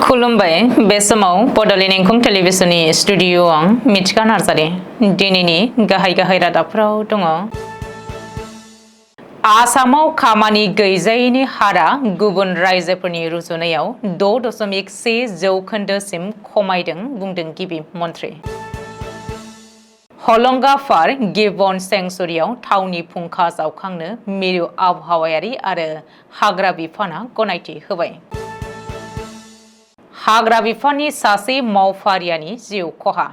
खुलुमबाय बे समाव बड'लेण्ड एंखं टेलिभिजननि स्टुडिअ'आव आं मिथिखा नार्जारि दिनैनि गाहाय रादाबफोराव दङ। आसामाव खामानि गैजायैनि हारा गुबुन रायजोफोरनि रुजुनायाव 6.1% खमायदों बुंदों गिबि मन्थ्रि। हलंगाफार गिबन सेंचुरियाव थावनि फुंखा जावखांनो मिरु आबहावायारि आरो हाग्रा बिफाना गनायथि होबाय। हाग्रा बिफाननि सासे मावफारियानि जिउ खहा।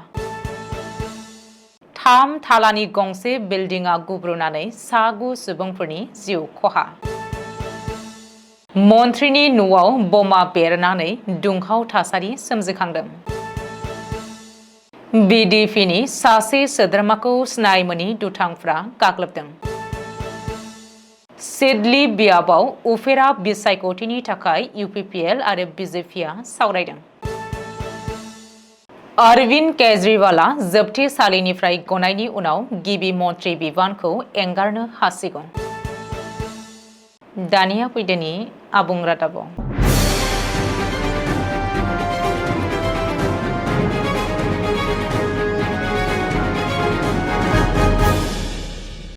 3 थालानि गंसे बिल्डिंआ गुब्रुनानै 9 सुबुंफोरनि जिउ खहा। मन्थ्रिनि न'आव बमा बेरनानै दुंहाव थासारि सोमजिखांदों। बिडिपिनि सासे सोद्रोमाखौ सिनाय मोनि दुथांफ्रा गाग्लोबदों। सिडली बियाबाव उफेरा बिसायख'थिनि थाखाय इउपिपिएल आरो बिजेपिआ सावरायदों। अरविंद केजरीवालआ जोबथेसालिनिफ्राय गनायनि उनाव गिबि मन्थ्रि बिबानखौ एंगारनो हासिगौ। दानिया फैदोनि आबुं रादाबाव।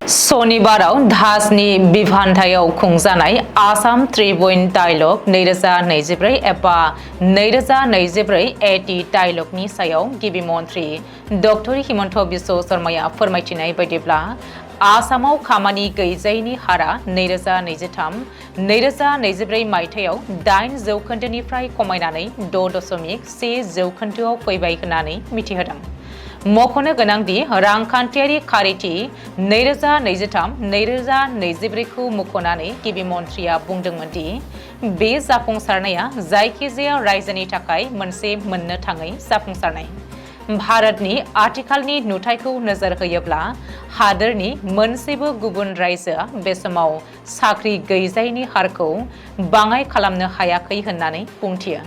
शनिबाराव धाजनि बिभान्थायाव खुंजानाय आसाम ट्रिब्युन डायलग 2024 एबा 2024 एटी डायलगनि सायाव गिबि मन्थ्रि डक्टर हिमन्त बिश्व शर्माया फोरमायथिनाय बायदिब्ला आसामाव खामानि गैजायैनि हारा 2023-2024 मायथाइयाव 8% खमायनानै 6.1% फैबाय होननानै मिथिहोदों। मख'नो गोनांदि रांखान्थियारि खारिथि 2023-2024 खौ मख'नानै गिबि मन्थ्रिया बुंदोंमोन दि बे जाफुंसारनाया जायखिजाया रायजोनि थाखाय मोनसे मोननो थाङै जाफुंसारनाय। भारतनि आथिखालनि नुथायखौ नोजोर होयोब्ला हादोरनि मोनसेबो गुबुन रायजोआ बे समाव साख्रि गैजायैनि हारखौ बाङाइ खालामनो हायाखै होननानै बुंथियो।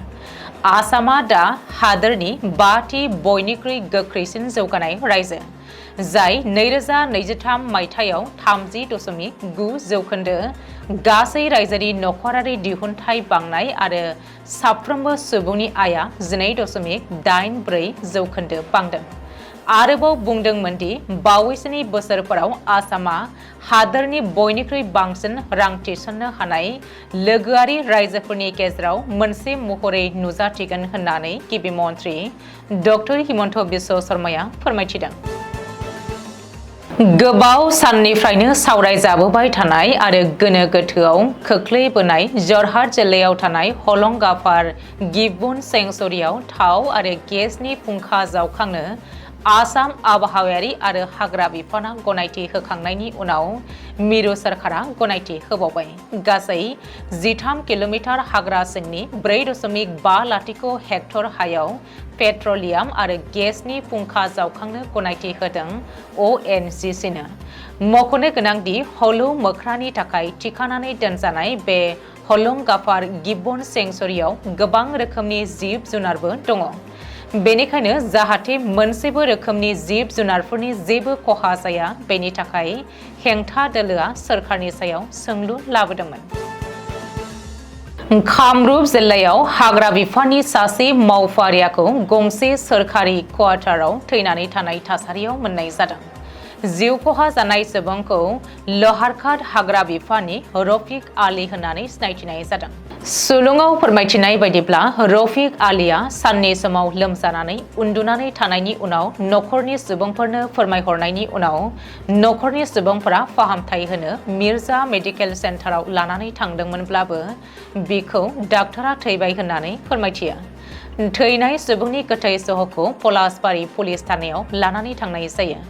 आसामा दा हादोरनि 5थि बयनिख्रुइ गोख्रैसिन जौगानाय रायजो, जाय 2023 मायथाइयाव 30.9% गासै रायजोनि नखरारि दिहुनथाइ बांनाय आरो साफ्रोमबो सुबुंनि आयआ 12.84% बांदों। आरोबाव बुंदोंमोन दि बावैसोनि बोसोरफोराव आसामा हादोरनि बयनिख्रुइ बांसिन रां थिसननो हानाय लोगोआरि रायजोफोरनि गेजेराव मोनसे महरै नुजाथिगोन होननानै गिबि मन्थ्रि डक्टर हिमन्त बिश्व शर्माया फोरमायथिदों। गोबाव साननिफ्रायनो सावरायजाबोबाय थानाय आरो गोनो गोथोआव खोख्लैबोनाय जरहाट जिल्लायाव थानाय हलंगाफार गिबन सेंचुरियाव थाव आरो गेसनि फुंखा जावखांनो आसाम आबहावायारि आरो हाग्रा बिफाना गनायथि होखांनायनि उनाव मिरु सोरखारा गनायथि होबावबाय। गासै 13 किल'मिटार हाग्रा सिंनि 4.50 हेक्टर हायाव पेट्रलियाम आरो गेसनि फुंखा जावखांनो गनायथि होदों अएनजीसीनो। मख'नो गोनांदि हलौ मोख्रानि थाखाय थिखानानै दोनजानाय बे हलंगाफार गिबन सेंचुरियाव गोबां रोखोमनि जिब जुनारबो दङ। बेनिखायनो जाहाथे मोनसेबो रोखोमनि जिब जुनारफोरनि जेबो खहा जाया बेनि थाखाय हेंथा दोलोआ सोरखारनि सायाव सोंलु लाबोदोंमोन। कामरुप जिल्लायाव हाग्रा बिफाननि सासे मावफारियाखौ गंसे सोरखारि क्वार्टाराव थैनानै थानाय थासारियाव मोननाय जादों। जिउ खहा जानाय सुबुंखौ लहारकाट हाग्रा बिफाननि रफिक आली होननानै सिनायथिनाय जादों। सुलुङाव फोरमायथिनाय बायदिब्ला रफिक आलीया साननि समाव लोमजानानै उन्दुनानै थानायनि उनाव नखरनि सुबुंफोरनो फोरमायहरनायनि उनाव नखरनि सुबुंफोरा फाहामथाय होनो मिर्जा मेडिकेल सेन्टाराव लानानै थांदोंमोनब्लाबो बिखौ डाक्टरा थैबाय होननानै फोरमायथियो। थैनाय सुबुंनि गोथै सहखौ पलासबारि पुलिस थानायाव लानानै थांनाय जायो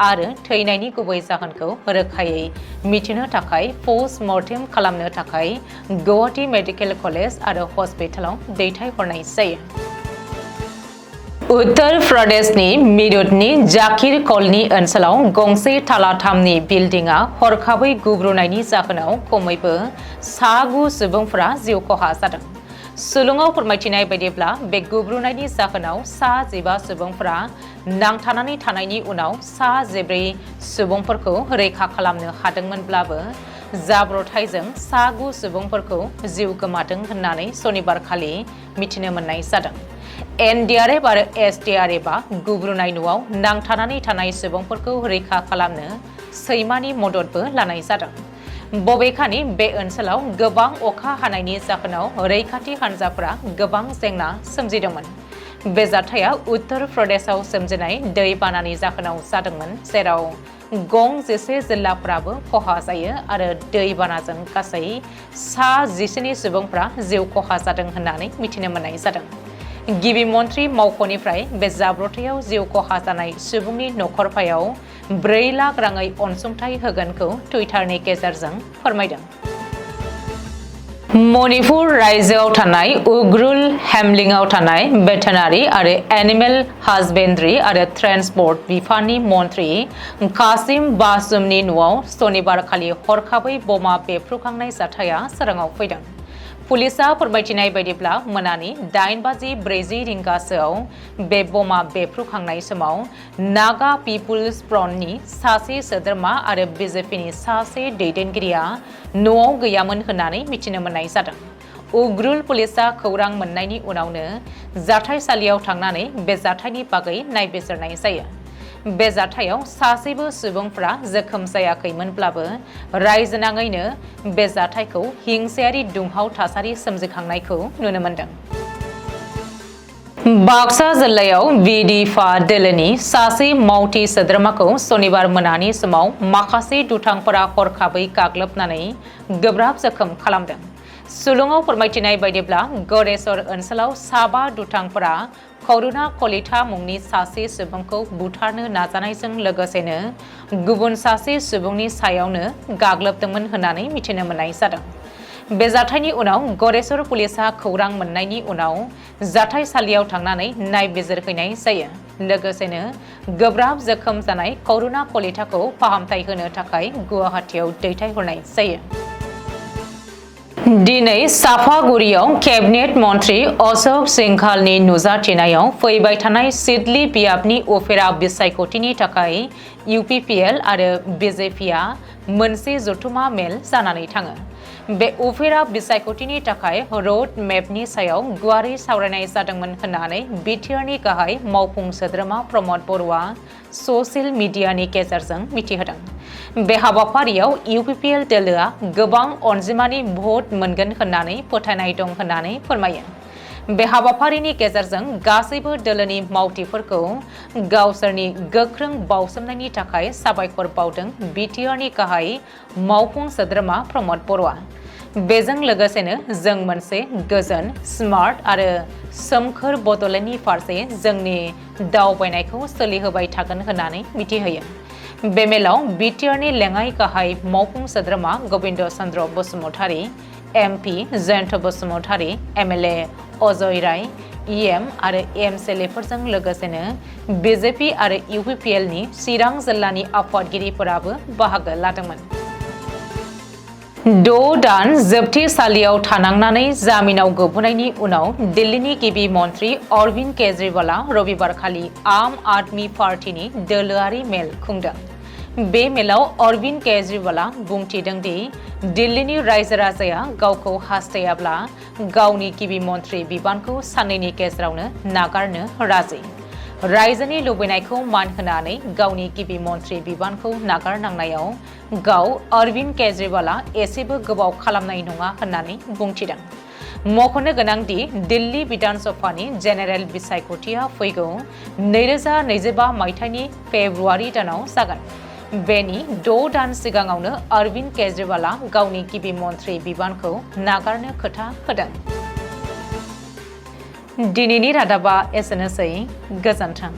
आरो थैनायनि गुबै जाहोनखौ रोखायै मिथिनो थाखाय पस्ट मर्टेम खालामनो थाखाय गुवाहाटी मेडिकेल कलेज आरो हस्पिटालाव दैथायहरनाय जायो। उत्तर प्रदेशनि मिरुतनि जाकिर कलनी ओनसोलाव गंसे थालाथामनि बिल्डिंआ हरखाबै गुब्रुनायनि जाहोनाव खमैबो 9 सुबुंफोरा जिउ खहा जादों। सुलुङाव फोरमायथिनाय बायदिब्ला बे गुब्रुनायनि जाहोनाव 15 सुबुंफोरा नांथानानै थानायनि उनाव 14 सुबुंफोरखौ रैखा खालामनो हादोंमोनब्लाबो जाब्रबथायजों सा 9 सुबुंफोरखौ जिउ गोमादों होननानै सनिबारखालि मिथिनो मोननाय जादों। एनडीआरएफ आरो एसडीआरएफआ गुब्रुनाय न'आव नांथानानै थानाय सुबुंफोरखौ रैखा खालामनो सैमानि मददबो लानाय जादों। बबेखानि बे ओनसोलाव गोबां अखा हानायनि जाहोनाव रैखाथि हान्जाफोरा गोबां जेंना सोमजिदोंमोन। बे जाथाया उत्तर प्रदेशआव सोमजिनाय दैबानानि जाहोनाव जादोंमोन, जेराव गं 11 जिल्लाफोराबो खहा जायो आरो दैबानाजों गासै सा 19 सुबुंफ्रा जिउ खहा जादों होननानै मिथिनो मोननाय जादों। गिबि मन्त्रि मावख'निफ्राय बे जाब्रबथायाव जिउ खहा जानाय सुबुंनि नखरफायाव 4 लाख राङै अनसुंथाइ होगोनखौ टुइटारनि गेजेरजों फोरमायदों। मणिपुर रायजोआव थानाय उखरुल हेमलिंआव थानाय भेटेनारि आरो एनिमेल हासबेन्ड्रि आरो ट्रेन्सपर्ट बिफाननि मन्त्रि कासिम बासुमनि न'आव सनिबारखालि हरखाबै बमा बेफ्रुखांनाय जाथाया सोराङाव फैदों। पुलिसआ फोरमायथिनाय बायदिब्ला मोनानि 8:40 रिंगासोआव बे बमा बेफ्रुखांनाय समाव नागा पिपुल्स फ्रन्टनि सासे सोद्रोमा आरो बीजेपीनि सासे दैदेनगिरिया न'आव गैयामोन होननानै मिथिनो मोननाय जादों। उखरुल पुलिसआ खौरां मोननायनि उनावनो जाथायसालियाव थांनानै बे जाथायनि बागै नायबिजिरनाय जायो। बे जाथायाव सासेबो सुबुंफ्रा जोखोम जायाखैमोनब्लाबो रायजोनाङैनो बे जाथायखौ हिंसायारि दुंहाव थासारि सोमजिखांनायखौ नुनो मोनदों। बाक्सा जिल्लायाव बिडिफा दोलोनि सासे मावथि सोद्रोमाखौ सनिबार मोनानि समाव माखासे दुथांफोरा हरखाबै गाग्लोबनानै गोब्राब जोखोम खालामदों। सुलुङाव फोरमायथिनाय बायदिब्ला गरेसर ओनसोलाव साबा दुथांफोरा करुणा कलिता मुंनि सासे सुबुंखौ बुथारनो नाजानायजों लोगोसेनो गुबुन सासे सुबुंनि सायावनो गाग्लोबदोंमोन होननानै मिथिनो मोननाय जादों। बे जाथायनि उनाव गरेसर पुलिसआ खौरां मोननायनि उनाव जाथायसालियाव थांनानै नायबिजिरहैनाय जायो। लोगोसेनो गोब्राब जोखोम जानाय करुणा कलिताखौ फाहामथाय होनो थाखाय गुवाहाटीआव दैथायहरनाय जायो। दिनै साफागुरियाव केबिनेट मन्त्रि अशोक सिंघालनि नुजाथिनायाव फैबाय थानाय सिडली बियाबनि उफेरा बिसायख'थिनि थाखाय इउपिपिएल आरो बिजेपिआ मोनसे जथुमा मेल जानानै थाङो। बे उफेरा बिसायख'थिनि थाखाय रड मेपनि सायाव गुवारै सावरायनाय जादोंमोन होननानै बिटिआरनि गाहाय मावफुं सोद्रोमा प्रमद बर'आ ससियेल मिडियानि गेजेरजों मिथिहोदों। बे हाबाफारियाव इउपिपिएल दोलोआ गोबां अनजिमानि भट मोनगोन होननानै फोथायनाय दं होननानै फोरमायो। बे हाबाफारिनि गेजेरजों गासैबो दोलोनि मावथिफोरखौ गावसोरनि गोख्रों बाउसोमनायनि थाखाय साबायखर बावदों बिटिआरनि गाहाय मावफुं सोद्रोमा प्रमद बर'आ। बेजों लोगोसेनो जों मोनसे गोजोन, स्मार्ट आरो सोमखोर बड'लेण्डनि फारसे जोंनि दावबायनायखौ सोलिहोबाय थागोन होननानै मिथिहोयो। बे मेलाव बिटिआरनि लेङाइ गाहाय मावफुं सोद्रोमा Gobinda Chandra Basumatary, MP Jayanta Basumatary, MLA Ajay Rai, EM आरो एमसिएलएफोरजों लोगोसेनो बिजेपि आरो इउपिपिएलनि चिरां जिल्लानि आफादगिरिफोराबो बाहागो लादोंमोन। 6 दान जोबथेसालियाव थानांनानै जामिनाव गबोनायनि उनाव दिल्लीनि गिबि मन्त्रि अरविन्द केजरीवालआ रबिबारखालि आम आदमी पार्टीनि दोलोआरि मेल खुंदों। बे मेलाव अरविन्द केजरीवालआ बुंथिदों दि दिल्लीनि रायजो राजाया गावखौ हास्थायाब्ला गावनि गिबि मन्त्रि बिबानखौ साननैनि गेजेरावनो नागारनो राजि। रायजोनि लुबैनायखौ मान होनानै गावनि गिबि मन्त्रि बिबानखौ नागारनांनायाव गाव अरविन्द केजरीवालआ एसेबो गोबाव खालामनाय नङा होननानै बुंथिदों। मख'नो गोनांदि दिल्ली बिधान सभानि जेनेरेल बिसायख'थिया फैगौ 2025 मायथाइनि फेब्रुवारि दानाव जागोन। बेनि 6 दान सिगाङावनो अरविन्द केजरीवालआ गावनि गिबि मन्त्रि बिबानखौ नागारनो खोथा होदों। दिनैनि रादाबा एसेनोसै। गोजोन्थों।